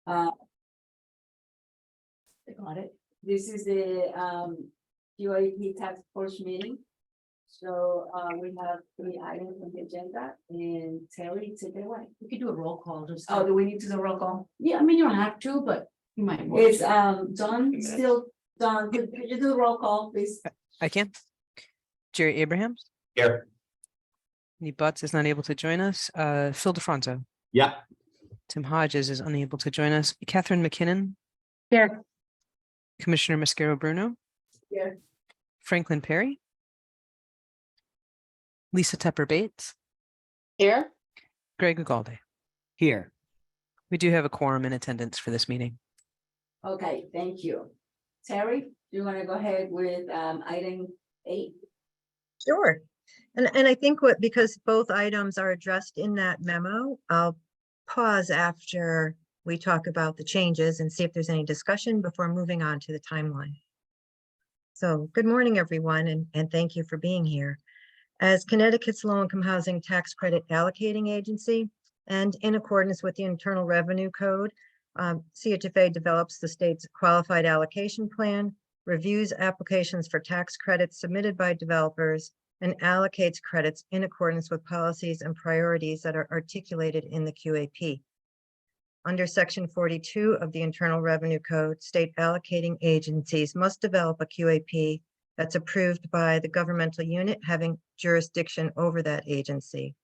I got it. This is the QAP task force meeting. So we have 3 items on the agenda, and Terry, take it away. We could do a roll call just. Oh, do we need to do a roll call? Yeah, I mean, you don't have to, but you might. want It's to. John, still John, could you do the roll call, please? I can. Jerry Abrahams. Here. Lee Butts is not able to join us. Phil DeFronto. Yeah. Tim Hodges is unable to join us. Catherine McKinnon. Here. Commissioner Mascaro Bruno. Here. Franklin Perry. Lisa Tepper Bates. Here. Greg Ugalde. Here. We do have a quorum in attendance for this meeting. Okay, thank you. Terry, do you want to go ahead with item 8? Sure. And I think because both items are addressed in that memo, I'll pause after we talk about the changes and see if there's any discussion before moving on to the timeline. So good morning, everyone, and thank you for being here. As Connecticut's low-income housing tax credit allocating agency, and in accordance with the Internal Revenue Code, CHFA develops the state's qualified allocation plan, reviews applications for tax credits submitted by developers, and allocates credits in accordance with policies and priorities that are articulated in the QAP. Under Section 42 of the Internal Revenue Code, state allocating agencies must develop a QAP that's approved by the governmental unit having jurisdiction over that agency.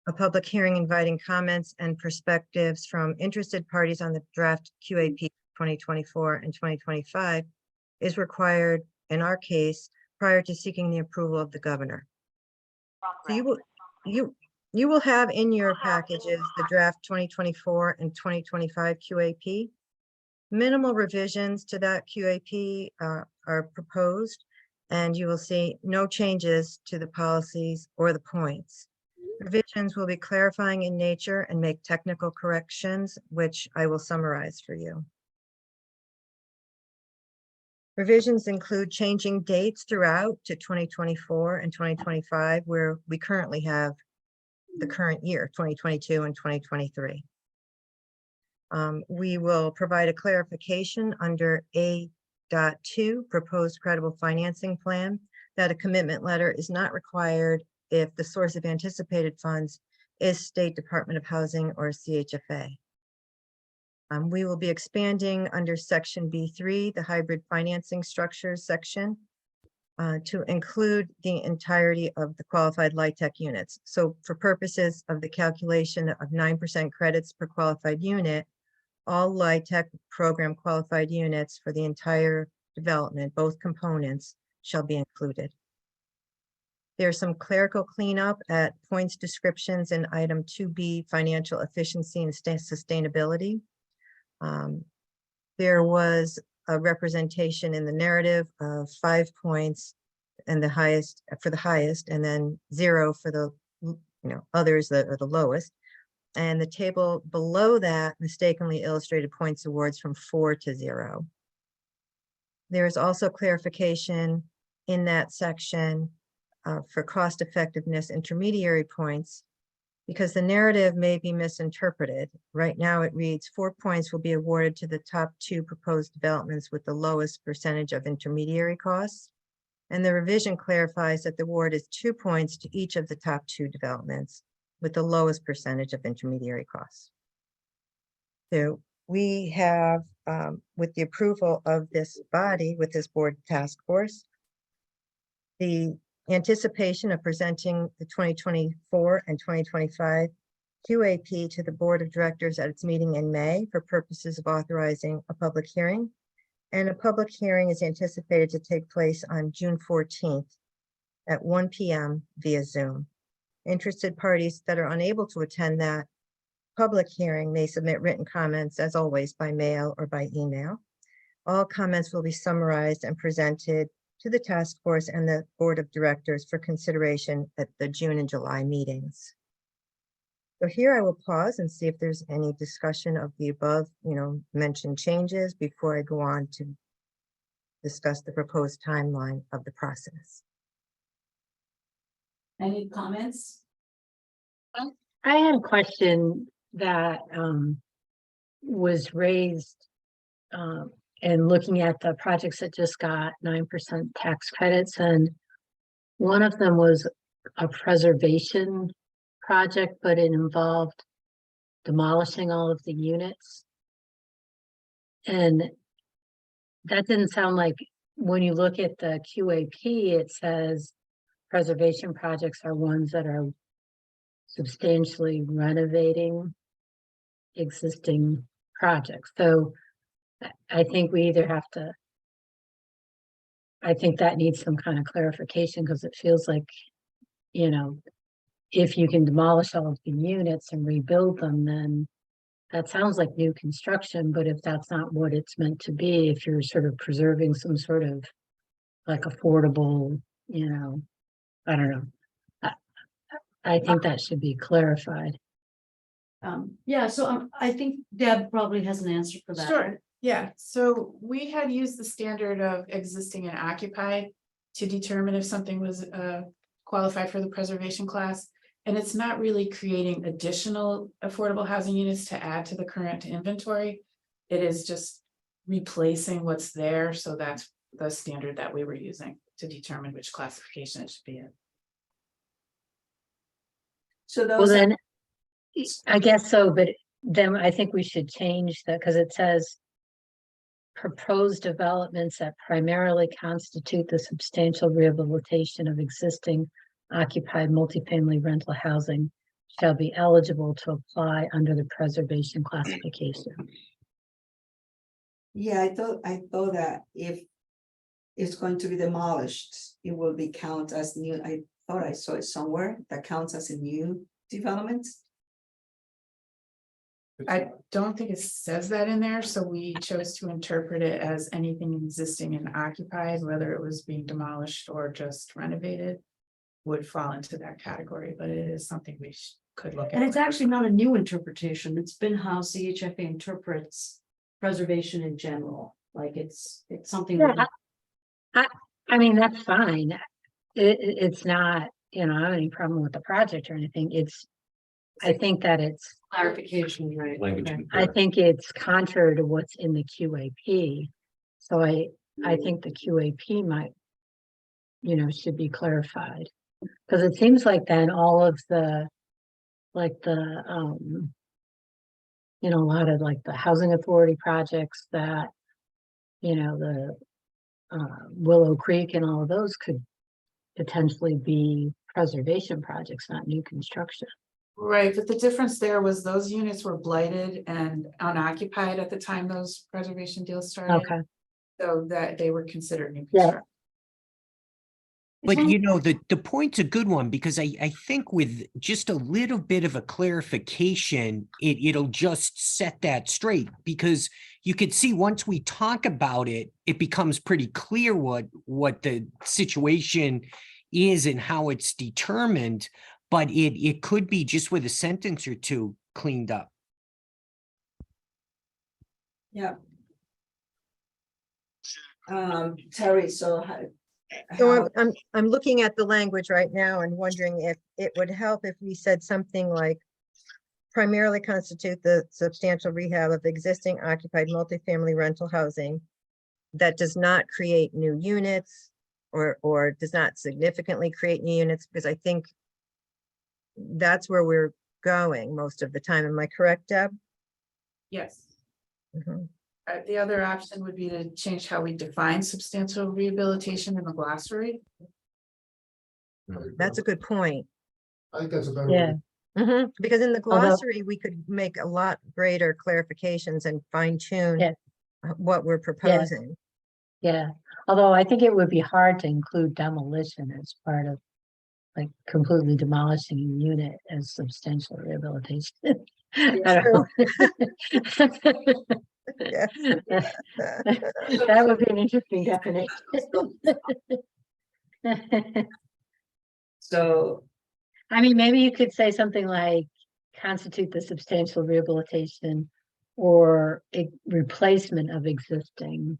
A public hearing inviting comments and perspectives from interested parties on the draft QAP 2024 and 2025 is required in our case prior to seeking the approval of the governor. So you will have in your packages the draft 2024 and 2025 QAP. Minimal revisions to that QAP are proposed, and you will see no changes to the policies or the points. Revisions will be clarifying in nature and make technical corrections, which I will summarize for you. Revisions include changing dates throughout to 2024 and 2025, where we currently have the current year, 2022 and 2023. We will provide a clarification under A.2, proposed credible financing plan, that a commitment letter is not required if the source of anticipated funds is State Department of Housing or CHFA. We will be expanding under Section B3, the hybrid financing structures section, to include the entirety of the qualified LIHTC units. So for purposes of the calculation of 9% credits per qualified unit, all LIHTC program qualified units for the entire development, both components, shall be included. There's some clerical cleanup at points descriptions in item 2B, financial efficiency and sustainability. There was a representation in the narrative of 5 points and the highest for the highest, and then 0 for the others that are the lowest. And the table below that mistakenly illustrated points awards from 4 to 0. There is also clarification in that section for cost effectiveness intermediary points, because the narrative may be misinterpreted. Right now it reads 4 points will be awarded to the top 2 proposed developments with the lowest percentage of intermediary costs. And the revision clarifies that the award is 2 points to each of the top 2 developments with the lowest percentage of intermediary costs. So we have, with the approval of this body, with this board task force, the anticipation of presenting the 2024 and 2025 QAP to the Board of Directors at its meeting in May for purposes of authorizing a public hearing. And a public hearing is anticipated to take place on June 14th at 1 p.m. via Zoom. Interested parties that are unable to attend that public hearing may submit written comments, as always, by mail or by email. All comments will be summarized and presented to the task force and the Board of Directors for consideration at the June and July meetings. So here I will pause and see if there's any discussion of the above, mentioned changes before I go on to discuss the proposed timeline of the process. Any comments? I had a question that was raised and looking at the projects that just got 9% tax credits, and one of them was a preservation project, but it involved demolishing all of the units. And that didn't sound like, when you look at the QAP, it says preservation projects are ones that are substantially renovating existing projects. So I think we either have to, I think that needs some kind of clarification, because it feels like, you know, if you can demolish all of the units and rebuild them, then that sounds like new construction. But if that's not what it's meant to be, if you're sort of preserving some sort of like affordable, you know, I don't know. I think that should be clarified. Yeah, so I think Deb probably has an answer for that. Sure, yeah, so we had used the standard of existing and occupied to determine if something was qualified for the preservation class. And it's not really creating additional affordable housing units to add to the current inventory. It is just replacing what's there, so that's the standard that we were using to determine which classification it should be in. So Well, those, then, I guess so, but then I think we should change that, because it says proposed developments that primarily constitute the substantial rehabilitation of existing occupied multifamily rental housing shall be eligible to apply under the preservation classification. Yeah, I thought that if it's going to be demolished, it will be count as new. I thought I saw it somewhere that counts as a new development. I don't think it says that in there, so we chose to interpret it as anything existing and occupied, whether it was being demolished or just renovated, would fall into that category, but it is something we could look at. And it's actually not a new interpretation. It's been how CHFA interprets preservation in general. Like it's something. Yeah, I mean, that's fine. It's not, you know, I don't have any problem with the project or anything. I think that it's, Clarification, right? Language. Okay. I think it's contrary to what's in the QAP. So I think the QAP might, you know, should be clarified. Because it seems like then all of the, like the, you know, a lot of like the housing authority projects that, you know, the Willow Creek and all of those could potentially be preservation projects, not new construction. Right, but the difference there was those units were blighted and unoccupied at the time those preservation deals started. Okay. So that they were considered new Yeah. construction. But you know, the point's a good one, because I think with just a little bit of a clarification, it'll just set that straight, because you could see once we talk about it, it becomes pretty clear what the situation is and how it's determined, but it could be just with a sentence or two cleaned up. Yeah. Terry, so So I'm looking at the language right now and wondering if it would help if we said something like primarily constitute the substantial rehab of existing occupied multifamily rental housing that does not create new units or does not significantly create new units, because I think that's where we're going most of the time. Am I correct, Deb? Yes. Mhm. The other option would be to change how we define substantial rehabilitation in the glossary. That's a good point. I think that's a better. Yeah. way. Because in the Although- glossary, we could make a lot greater clarifications and fine tune Yeah. what we're proposing. Yeah, although I think it would be hard to include demolition as part of like completely demolishing a unit as substantial rehabilitation. I don't know. Yeah. That would be an interesting definition. so I mean, maybe you could say something like constitute the substantial rehabilitation or a replacement of existing,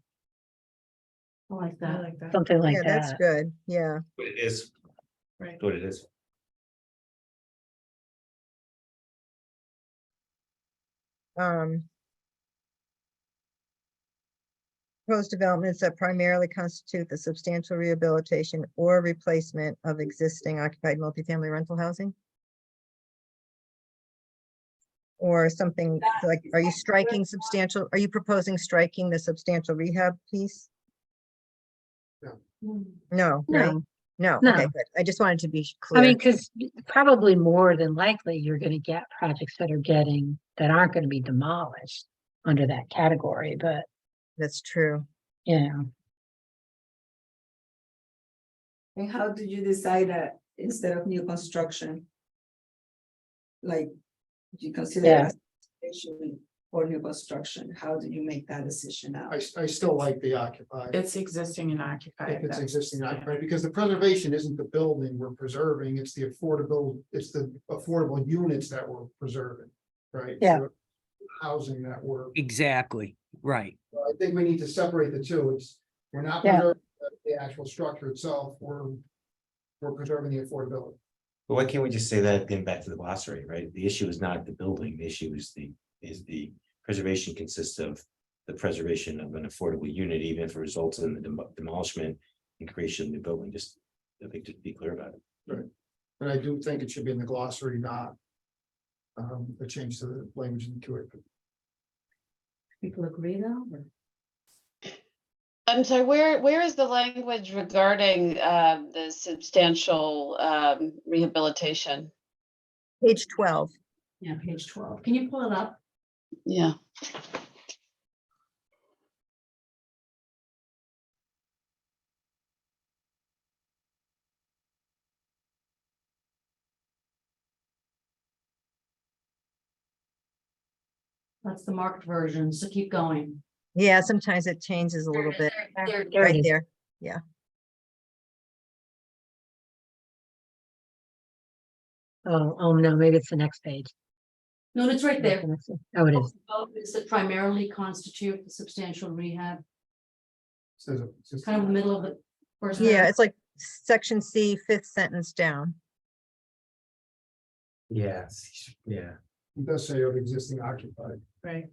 I like I that. like that. something like Yeah, that's that. good. Yeah. What it is. Right. What it is. Um, proposed developments that primarily constitute the substantial rehabilitation or replacement of existing occupied multifamily rental housing? Or something like, are you striking substantial, are you proposing striking the substantial rehab piece? No, right? No, No, No. okay, good. I just wanted to be I mean, clear. because probably more than likely, you're gonna get projects that aren't gonna be demolished under that category, but, That's true. you know, And how did you decide that instead of new construction? Like, do you consider Yeah. it as or new construction? How do you make that decision now? I still like the occupied. It's existing and occupied. If it's that's- existing yeah. occupied, because the preservation isn't the building we're preserving, it's the affordable units that we're preserving, right? Yeah. So housing that we're, Exactly, right. I think we need to separate the two, we're not Yeah. preserving the actual structure itself, we're preserving the affordability. But why can't we just say that again back to the glossary, right? The issue is not the building, the issue is the preservation consists of the preservation of an affordable unit, even if it results in the demolishment and creation of the building, just, I think, to be clear about it. And I do think it should be in the glossary, not a change to the language in the QAP. People agree though? or- I'm sorry, where is the language regarding the substantial rehabilitation? Page 12. Yeah, page 12. Can you pull it up? Yeah. That's the marked version, so keep going. Yeah, sometimes it changes a little bit. There- there it Right is. there. Oh, no, maybe it's the next page. No, it's right there. Oh, it is. Developments that primarily constitute the substantial rehab, Says it. kind of the middle of the first. Yeah, paragraph. it's like section C, 5th sentence down. Yeah. It does say of existing occupied. Right.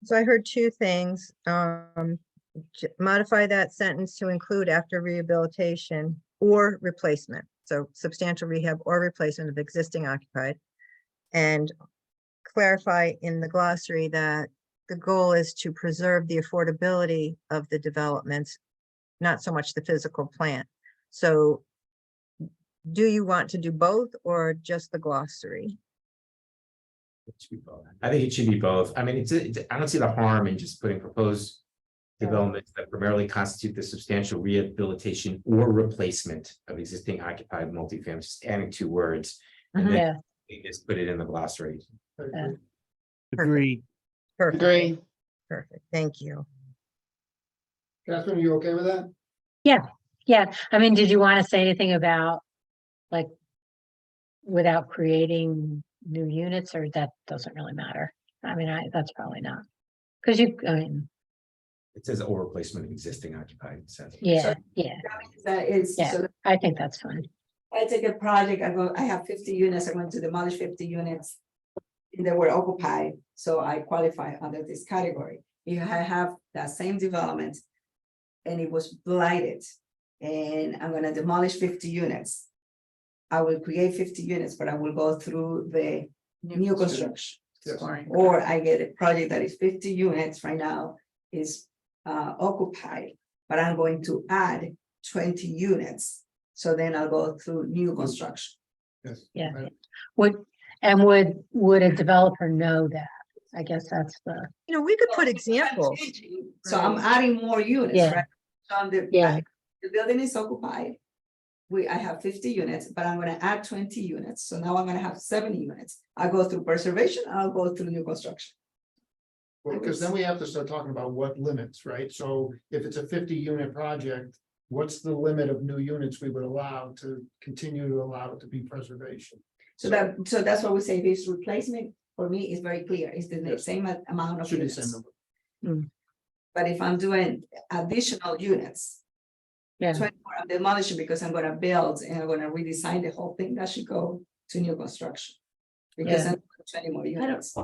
So I heard two things. Modify that sentence to include after rehabilitation or replacement. So substantial rehab or replacement of existing occupied. And clarify in the glossary that the goal is to preserve the affordability of the developments, not so much the physical plant. So do you want to do both or just the glossary? It should be both. I think it should be both. I mean, I don't see the harm in just putting proposed developments that primarily constitute the substantial rehabilitation or replacement of existing occupied multifamily, just adding 2 words. And then Yeah, we just put it in the glossary. I agree. Yeah. Agreed. Perfect. Agree. Perfect. Thank you. Catherine, are you okay with that? yeah. I mean, did you want to say anything about, like, without creating new units, or that doesn't really matter? I mean, that's probably not. Because I mean, It says or replacement of existing occupied. It says. yeah, yeah, That is, Yeah. so I think that's fine. I take a project, I have 50 units, I'm going to demolish 50 units. And they were occupied, so I qualify under this category. If I have that same development. And it was blighted, and I'm gonna demolish 50 units. I will create 50 units, but I will go through the new construction. Yes. Scoring. Or I get a project that is 50 units right now is occupied, but I'm going to add 20 units. So then I'll go through new construction. Yes. Yeah. I- Would a developer know that? I guess that's the, We could put examples. So I'm adding more units, Yeah. right? So Yeah. the building is occupied. I have 50 units, but I'm gonna add 20 units, so now I'm gonna have 70 units. I go through preservation, I'll go through new construction. Well, because then we have to start talking about what limits, right? So if it's a 50-unit project, what's the limit of new units we would allow to continue to allow it to be preservation? So that's what we say, this replacement, for me, is very clear, it's the Yes. same amount of Should be the same units. number. But if I'm doing additional units, Yeah, 24, I'm demolishing because I'm gonna build and I'm gonna redesign the whole thing, that should go to new construction. Because Yeah. I'm 20 more units.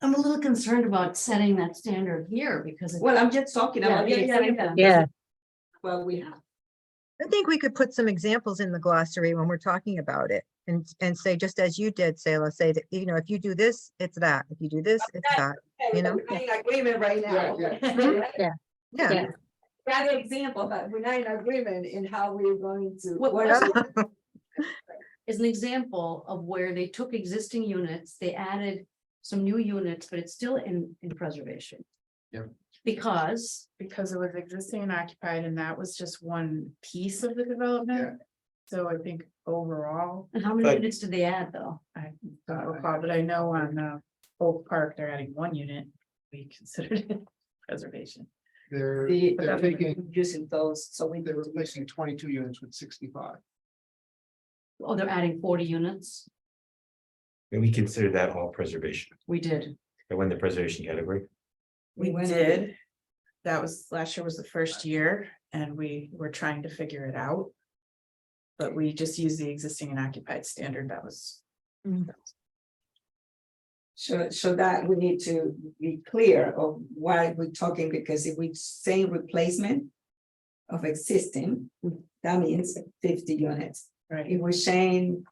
I'm a little concerned about setting that standard here because. Well, I'm just talking about the example. yeah, Well, we have. I think we could put some examples in the glossary when we're talking about it and say, just as you did, Sayla, say that, you know, if you do this, it's that. If you do this, it's that, you know? We're not in agreement right now. Yeah. Yeah. Got an example, but we're not in agreement in how we're going to. Is an example of where they took existing units, they added some new units, but it's still in preservation. Yeah. Because, Because it was existing and occupied, and that was just one piece of the development. So I think overall, and how many But- units did they add though? I don't recall, but I know on Oak Park, they're adding one unit. We considered it preservation. They're taking, Using those, so we. they're replacing 22 units with 65. Oh, they're adding 40 units? And we consider that all preservation. We did. I won the preservation category. We went- did. That was, last year was the first year, and we were trying to figure it out. But we just used the existing and occupied standard. That was. So that we need to be clear of why we're talking, because if we say replacement of existing, that means 50 units. Right. If we're saying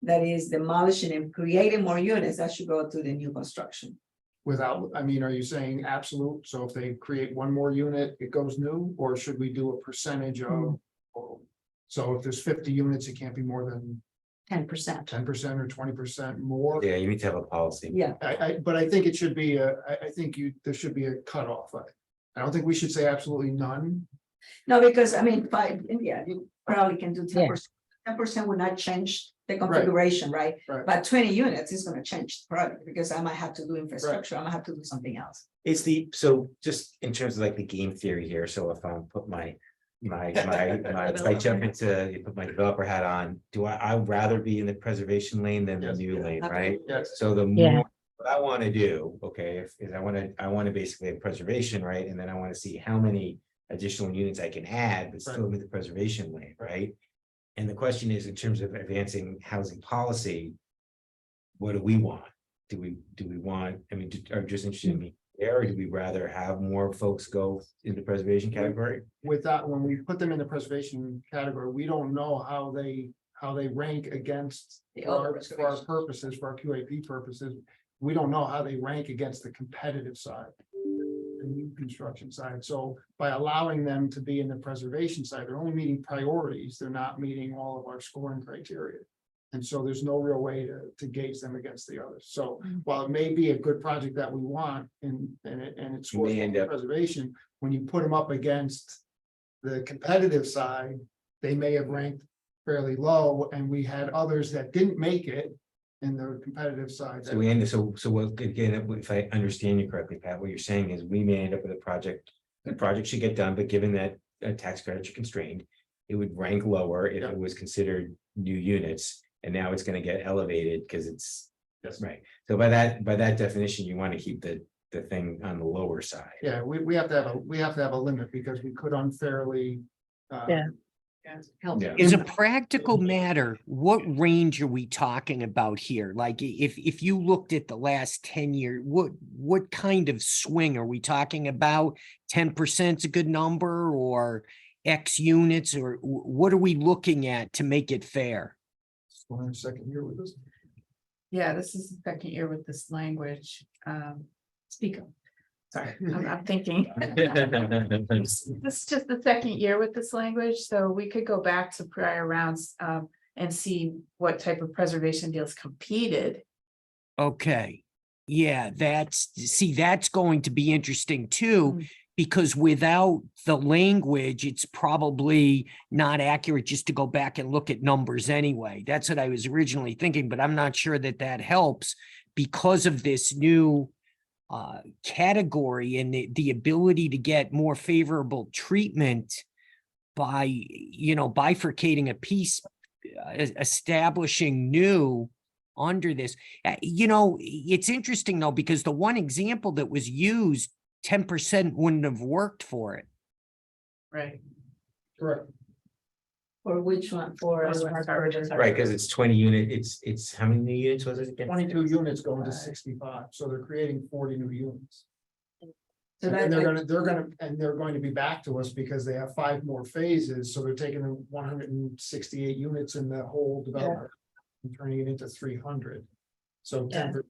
that is demolishing and creating more units, that should go to the new construction. Without, I mean, are you saying absolute? So if they create one more unit, it goes new, or should we do a percentage of? So if there's 50 units, it can't be more than 10%. 10% or 20% more. Yeah, you need to have a policy. Yeah, But I think it should be I think there should be a cutoff. I don't think we should say absolutely none. no, because I mean, yeah, you probably can do 10%. 10% would not change the configuration, right? Right. But 20 units is gonna change the product, because I might have to do infrastructure, I might have to do something else. It's so just in terms of like the game theory here, so if I put if I jump into, you put my developer hat on, I'd rather be in the preservation lane than the Yes. new lane, right? Yes. So the Yeah. more, what I want to do, okay, is I want to basically have preservation, right? And then I want to see how many additional units I can add, but still with the preservation lane, right? And the question is, in terms of advancing housing policy, what do we want? Do we want, I mean, are just interested in me there, or do we rather have more folks go into preservation category? With that, when we put them in the preservation category, we don't know how they rank against The for other our preservation. purposes, for our QAP purposes. We don't know how they rank against the competitive side. The new construction side. So by allowing them to be in the preservation side, they're only meeting priorities. They're not meeting all of our scoring criteria. And so there's no real way to gauge them against the others. So while it may be a good project that we want and it scores may end well up- in preservation, when you put them up against the competitive side, they may have ranked fairly low, and we had others that didn't make it in the competitive side. So we end, so what, again, if I understand you correctly, Pat, what you're saying is we may end up with a project, the project should get done, but given that tax credits are constrained, it would rank lower if Yeah. it was considered new units, and now it's gonna get elevated because it's, Yes. right. So by that definition, you want to keep the thing on the lower side. Yeah, we have to have a limit, because we could unfairly. Yeah. Help. Yeah. As a practical matter, what range are we talking about here? Like if you looked at the last 10 years, what kind of swing are we talking about? 10% is a good number, or X units, or what are we looking at to make it fair? Going second year with this. Yeah, this is the second year with this language. Speak up. Sorry, I'm thinking. This is just the second year with this language, so we could go back to prior rounds and see what type of preservation deals competed. Okay. Yeah, that's going to be interesting too, because without the language, it's probably not accurate just to go back and look at numbers anyway. That's what I was originally thinking, but I'm not sure that that helps because of this new category and the ability to get more favorable treatment by, bifurcating a piece, establishing new under this. It's interesting though, because the one example that was used 10% wouldn't have worked for it. Right. Correct. For which one? For. Right, because it's 20 unit, it's how many new units was it again? 22 units going to 65, so they're creating 40 new units. So And that, they're going to be back to us because they have 5 more phases, so they're taking the 168 units in the whole development. And turning it into 300. So Yeah. 10%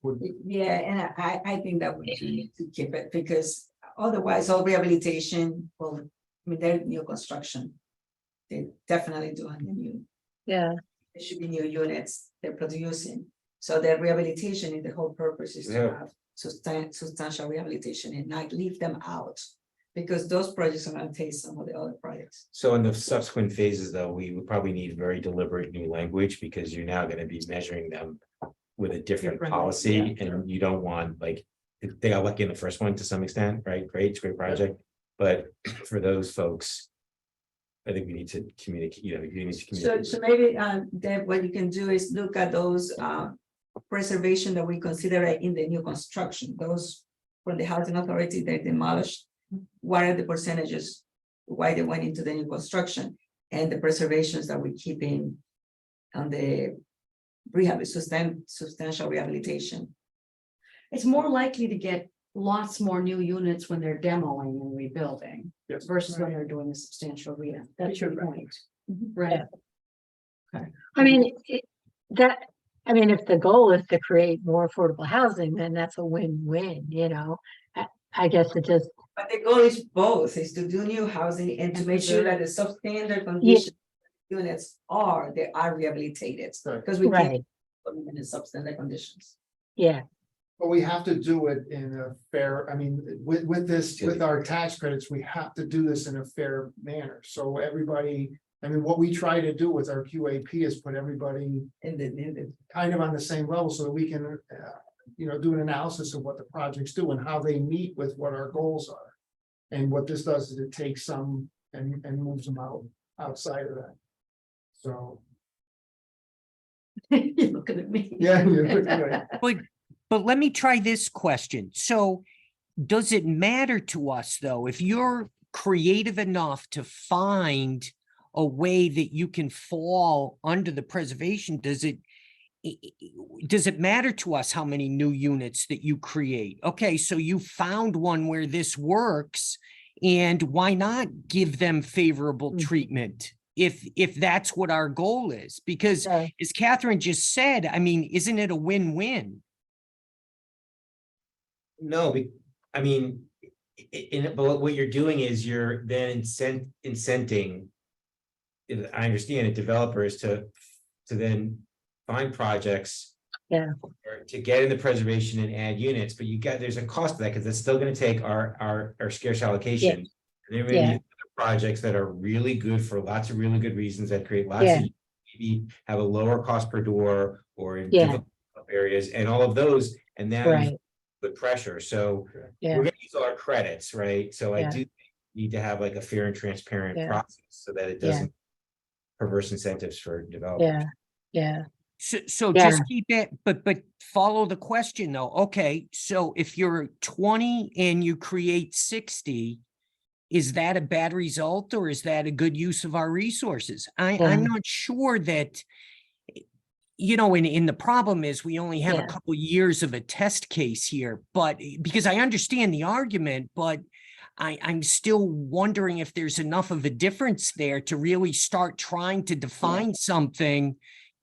would be. Yeah, and I think that we need to keep it because otherwise all rehabilitation, well, I mean, they're new construction. They definitely doing the new, Yeah, there should be new units they're producing. So the rehabilitation is the whole purpose is to Yeah. have substantial rehabilitation and not leave them out. Because those projects are gonna take some of the other projects. So in the subsequent phases, though, we would probably need very deliberate new language because you're now gonna be measuring them with a different Differently, policy, and you don't want, like, they got lucky in the first one to some extent, right? Great, it's a great project. But for those folks, I think we need to communicate, you need to So, communicate. so maybe, Deb, what you can do is look at those, preservation that we consider in the new construction, those from the housing authority they demolished. What are the percentages, why they went into the new construction, and the preservations that we keep in on the substantial rehabilitation. It's more likely to get lots more new units when they're demoing and rebuilding Yes. versus when they're doing a substantial rehab. That's your point. Right. I mean, if the goal is to create more affordable housing, then that's a win-win, I guess it just, But the goal is both, is to do new housing and to make sure that the substandard condition units they are rehabilitated, Right. because we can't right, put them in the substandard conditions. yeah, But we have to do it in a fair, I mean, with this, with our tax credits, we have to do this in a fair manner. So everybody, I mean, what we try to do with our QAP is put everybody In the, kind of on the same level so that we can, do an analysis of what the projects do and how they meet with what our goals are. And what this does is it takes some and moves them outside of that. So, You're looking at me. yeah. But let me try this question. So does it matter to us, though, if you're creative enough to find a way that you can fall under the preservation, does it matter to us how many new units that you create? Okay, so you found one where this works, and why not give them favorable treatment if that's what our goal is? Because right, as Catherine just said, I mean, isn't it a win-win? No, I mean, but what you're doing is you're then incenting. I understand it, developers to then find projects. Yeah. Or to get in the preservation and add units, but there's a cost to that because it's still gonna take our scarce allocation. And there may be other projects that are really good for lots of really good reasons that create lots of, maybe have a lower cost per door or in difficult areas and all of those, and now you right, put pressure. So yeah, we're gonna use all our credits, right? So I Yeah. do need to have like a fair and transparent Yeah. process so that it Yeah. doesn't perverse incentives for developers. yeah, So Yeah. just keep it, but follow the question though. Okay, so if you're 20 and you create 60, is that a bad result or is that a good use of our resources? I'm not sure that, and the problem is we only have a Yeah. couple years of a test case here, but because I understand the argument, but I'm still wondering if there's enough of a difference there to really start trying to define something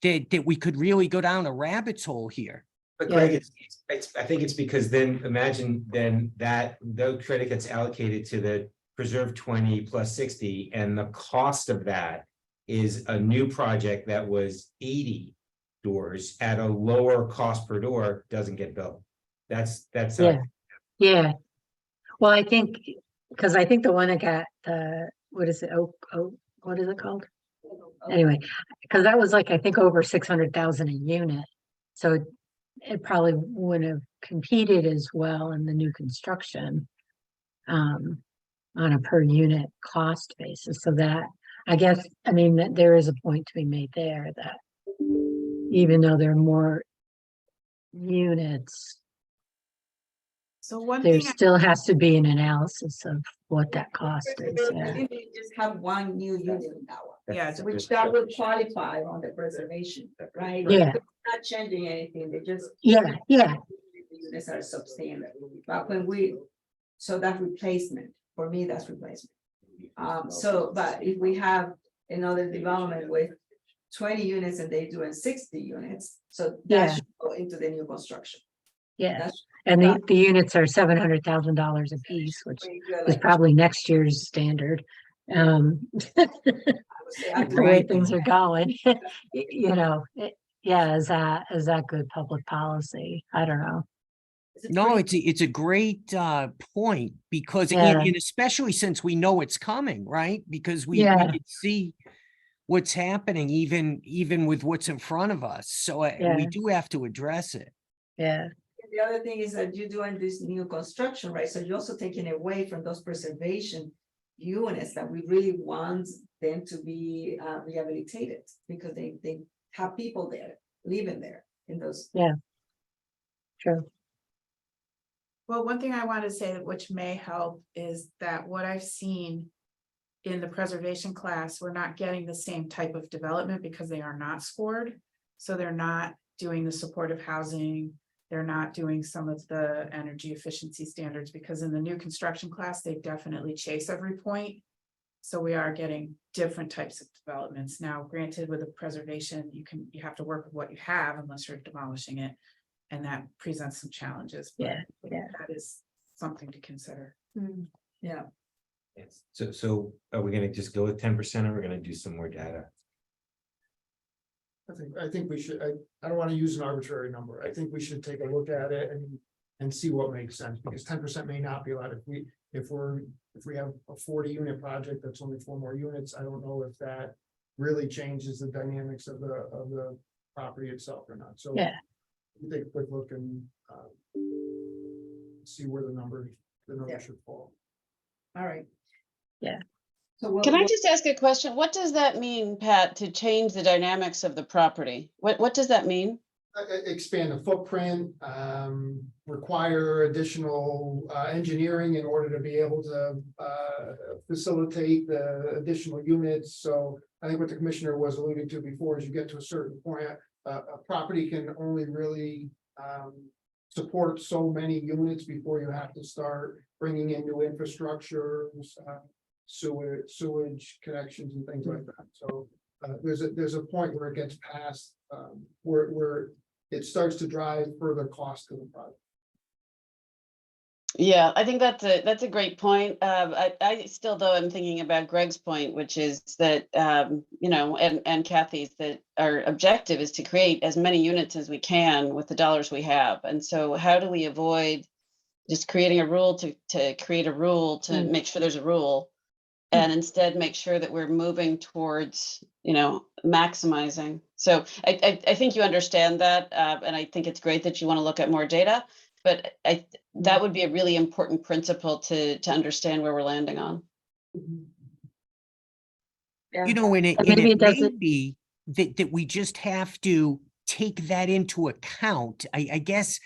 that we could really go down a rabbit's hole here. But Yeah. Greg, I think it's because then imagine then that the credit gets allocated to the preserve 20 plus 60, and the cost of that is a new project that was 80 doors at a lower cost per door doesn't get built. That's Yeah. yeah. Well, I think, because I think the one that got, what is it, what is it called? Anyway, because that was like, I think over 600,000 a unit. So it probably wouldn't have competed as well in the new construction. On a per unit cost basis. So that, I guess, I mean, that there is a point to be made there that even though there are more units, So one there thing, still has to be an analysis of what that cost is, yeah. Maybe we just have one new unit in that one, yeah, which that would qualify on the preservation, right? Yeah. Not changing anything, they just. Yeah, yeah, The units are substandard, but so that's replacement, for me, that's replacement. But if we have another development with 20 units and they doing 60 units, so Yeah. that should go into the new construction. yeah. That's And the units are $700,000 a piece, which pretty good, is like, probably next year's standard. I would say, I The way Right. things are going, you know, yeah, is that good public policy? I don't know. No, it's a great point because Yeah. and especially since we know it's coming, right? Because we Yeah. can see what's happening even with what's in front of us. So Yeah. we do have to address it. Yeah, The other thing is that you're doing this new construction, right? So you're also taking away from those preservation units that we really want them to be rehabilitated because they have people there, living there in those. true. well, one thing I want to say that which may help is that what I've seen in the preservation class, we're not getting the same type of development because they are not scored. So they're not doing the supportive housing. They're not doing some of the energy efficiency standards because in the new construction class, they definitely chase every point. So we are getting different types of developments. Now, granted, with a preservation, you have to work with what you have unless you're demolishing it. And that presents some challenges. But Yeah, yeah. that is something to consider. Yeah, Yes. So are we gonna just go with 10% or we're gonna do some more data? I think we should, I don't want to use an arbitrary number. I think we should take a look at it and see what makes sense, because 10% may not be a lot. If we have a 40 unit project, that's only 4 more units. I don't know if that really changes the dynamics of the property itself or not. So Yeah. we take a quick look and see where the number Yeah. should fall. all right. Yeah. So Can I just ask a question? What does that mean, Pat, to change the dynamics of the property? What does that mean? Expand the footprint, require additional engineering in order to be able to facilitate the additional units. So I think what the commissioner was alluding to before is you get to a certain point, a property can only really support so many units before you have to start bringing in new infrastructure, sewage connections and things like that. So there's a point where it gets past where it starts to drive further cost to the project. Yeah, I think that's a great point. I still though am thinking about Greg's point, which is that you know, and Kathy's, that our objective is to create as many units as we can with the dollars we have. And so how do we avoid just creating a rule to create a rule to make sure there's a rule, and instead make sure that we're moving towards, you know, maximizing. So I think you understand that, and I think it's great that you want to look at more data. But that would be a really important principle to understand where we're landing on. Yeah. You know, and And maybe it it may doesn't- be that we just have to take that into account. I guess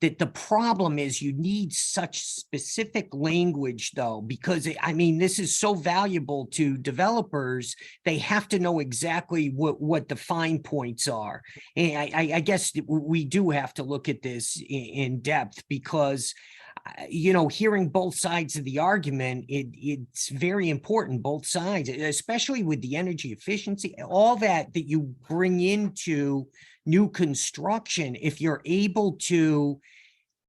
that the problem is you need such specific language though, because I mean, this is so valuable to developers. They have to know exactly what the fine points are. And I guess we do have to look at this in depth because you know, hearing both sides of the argument, it's very important, both sides, especially with the energy efficiency, all that you bring into new construction. If you're able to,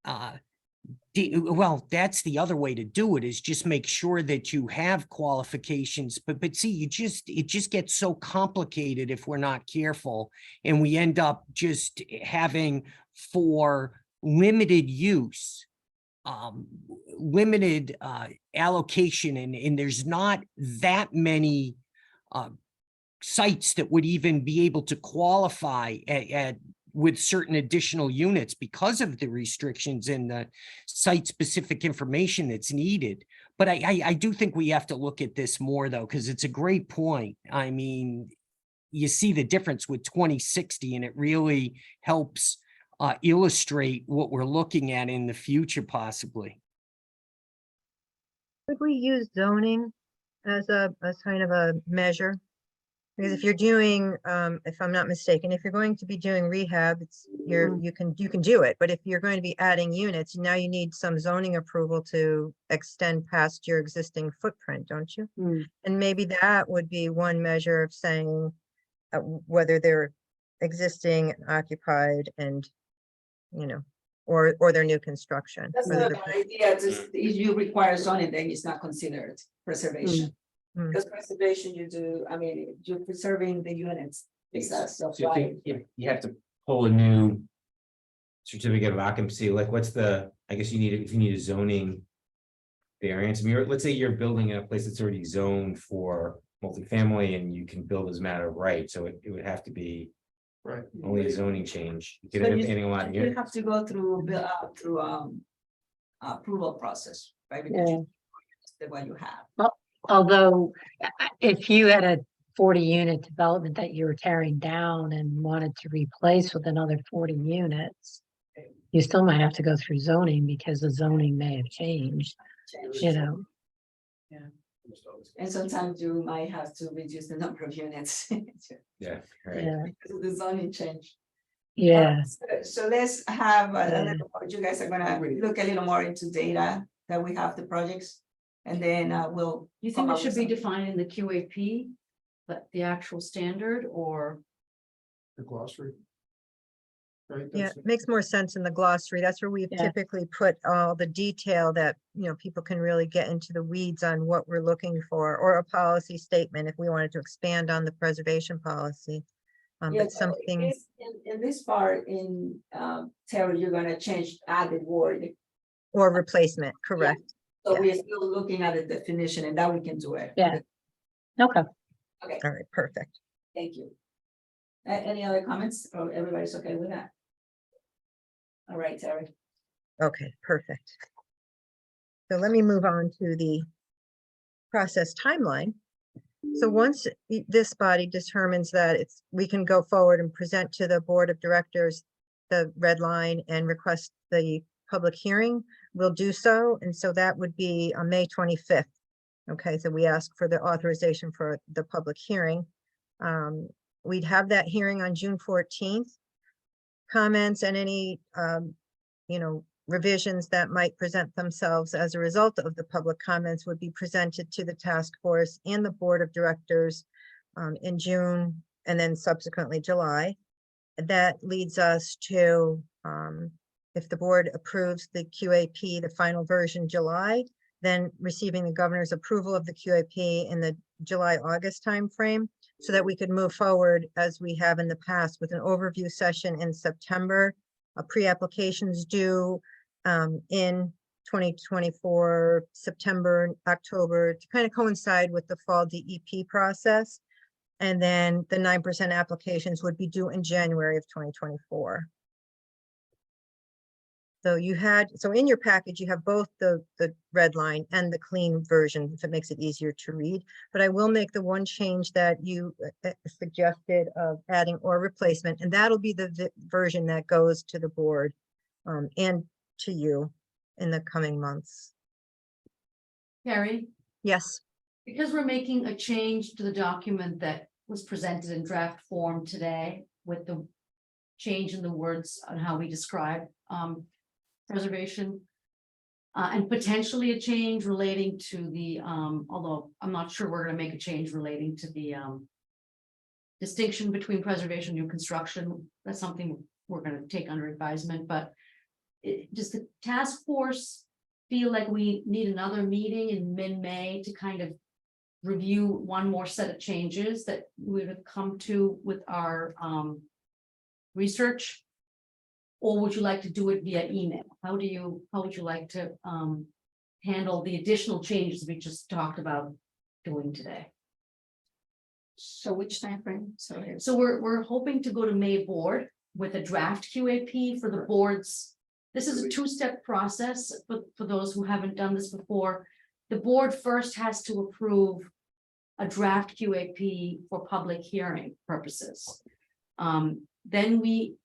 well, that's the other way to do it, is just make sure that you have qualifications. But see, it just gets so complicated if we're not careful, and we end up just having for limited use, limited allocation, and there's not that many sites that would even be able to qualify with certain additional units because of the restrictions and the site-specific information that's needed. But I do think we have to look at this more though, because it's a great point. I mean, you see the difference with 2060, and it really helps illustrate what we're looking at in the future possibly. Could we use zoning as kind of a measure? Because if you're doing, if I'm not mistaken, if you're going to be doing rehab, you can do it. But if you're going to be adding units, now you need some zoning approval to extend past your existing footprint, don't you? Mm. And maybe that would be one measure of saying whether they're existing, occupied, and, or their new construction. That's whether the they're- idea, just if you require zoning, then it's not considered preservation. Mm. Because preservation you're preserving the units. That's So you have to pull a new certificate of occupancy, like what's the, I guess if you need a zoning variance, I mean, let's say you're building in a place that's already zoned for multifamily and you can build as a matter of right, so it would have to be Right. only a zoning change. You can So end up adding a lot of you units. have to go through approval process, right? Because Yeah. that's what you have. Although, if you had a 40-unit development that you were tearing down and wanted to replace with another 40 units, you still might have to go through zoning because the zoning may have changed, you know. And sometimes you might have to reduce the number of units. Yeah, right. Yeah, Because of the zoning change. yeah. So let's have a Yeah. little more, you guys are gonna look a little more into data that we have the projects. And then we'll. You think come it up should with be some- defined in the QAP, but the actual standard, or? The glossary. Right? Yeah, That's- it makes more sense in the glossary. That's where we've Yeah. typically put all the detail that, people can really get into the weeds on what we're looking for, or a policy statement if we wanted to expand on the preservation policy. Yeah, But so something, in this part, Terry, you're gonna change, add the word. or replacement, correct? So we're still looking at the definition and that we can do it. Yeah. Okay. Okay, All right, perfect. thank you. Any other comments? Or everybody's okay with that? All right, Terry. Okay, perfect. So let me move on to the process timeline. So once this body determines that we can go forward and present to the Board of Directors the red line and request the public hearing, we'll do so. And so that would be on May 25th. Okay, so we ask for the authorization for the public hearing. We'd have that hearing on June 14th. Comments and any, revisions that might present themselves as a result of the public comments would be presented to the task force and the Board of Directors in June and then subsequently July. That leads us to, if the board approves the QAP, the final version July, then receiving the governor's approval of the QAP in the July-August timeframe, so that we could move forward as we have in the past with an overview session in September. Pre-applications due in 2024, September, October, to kind of coincide with the fall DEP process. And then the 9% applications would be due in January of 2024. So in your package, you have both the red line and the clean version, if it makes it easier to read. But I will make the one change that you suggested of adding or replacement, and that'll be the version that goes to the board and to you in the coming months. Carrie, Yes, because we're making a change to the document that was presented in draft form today with the change in the words on how we describe preservation. And potentially a change relating to the, although I'm not sure we're gonna make a change relating to the distinction between preservation and new construction. That's something we're gonna take under advisement, but does the task force feel like we need another meeting in mid-May to kind of review one more set of changes that we would have come to with our research? Or would you like to do it via email? How would you like to handle the additional changes we just talked about doing today? So which time frame? Sorry. So we're hoping to go to May board with a draft QAP for the boards. This is a two-step process, but for those who haven't done this before, the board first has to approve a draft QAP for public hearing purposes. Then we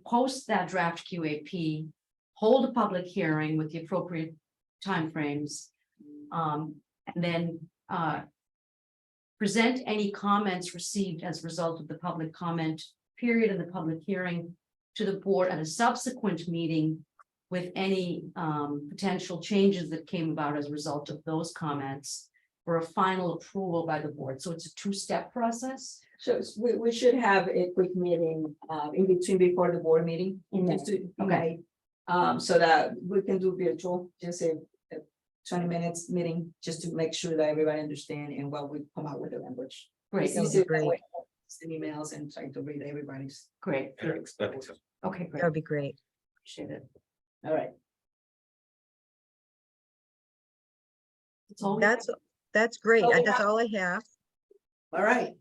post that draft QAP, hold a public hearing with the appropriate timeframes. And then present any comments received as a result of the public comment period and the public hearing to the board at a subsequent meeting with any potential changes that came about as a result of those comments for a final approval by the board. So it's a two-step process. So we should have a quick meeting in between before the board meeting. Just to, Okay. so that we can do virtual, just a 20 minutes meeting, just to make sure that everybody understand and what we come out with the language. Great, It's easier that great. way, send emails and trying to read everybody's. great. Yeah, I think so. Okay, great. That would be great. Appreciate it. All right. That's all. That's great. Oh, That's yeah. all I have. All right.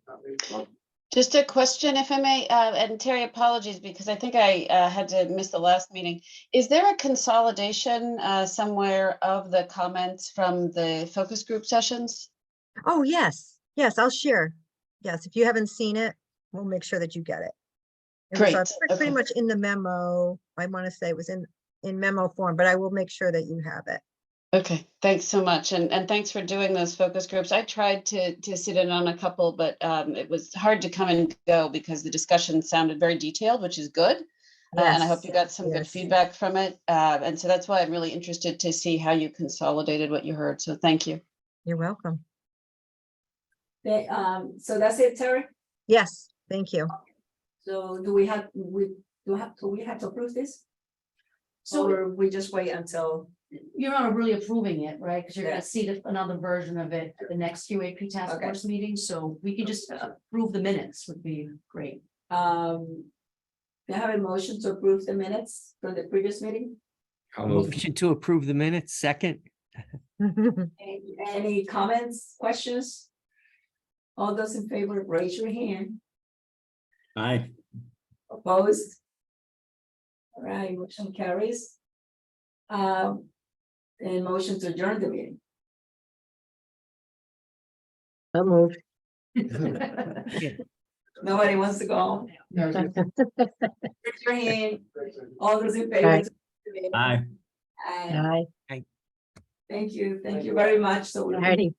Just a question, if I may, and Terry, apologies, because I think I had to miss the last meeting. Is there a consolidation somewhere of the comments from the focus group sessions? Oh, yes, yes, I'll share. Yes, if you haven't seen it, we'll make sure that you get it. It was, Great, pretty okay. much in the memo. I want to say it was in memo form, but I will make sure that you have it. Okay, thanks so much. And thanks for doing those focus groups. I tried to sit in on a couple, but it was hard to come and go because the discussion sounded very detailed, which is good. And I hope you got some good yes. feedback from it. And so that's why I'm really interested to see how you consolidated what you heard. So thank you. You're welcome. So that's it, Terry? Yes, thank you. So do we have to approve this? So Or we just wait until, you're not really approving it, right? Because you're Yeah. gonna see another version of it at the next QAP task Okay. force meeting, so we can just approve the minutes would be great. they have a motion to approve the minutes from the previous meeting? I'll move. Motion to approve the minutes, second. Any comments, questions? All those in favor, raise your hand. Aye. Opposed? All right, motion carries. And motion to adjourn the meeting. So moved. Nobody wants to go home. Raise your hand. All those in favor. Aye. Aye. Aye. Aye. Thank you very much. So. Alrighty.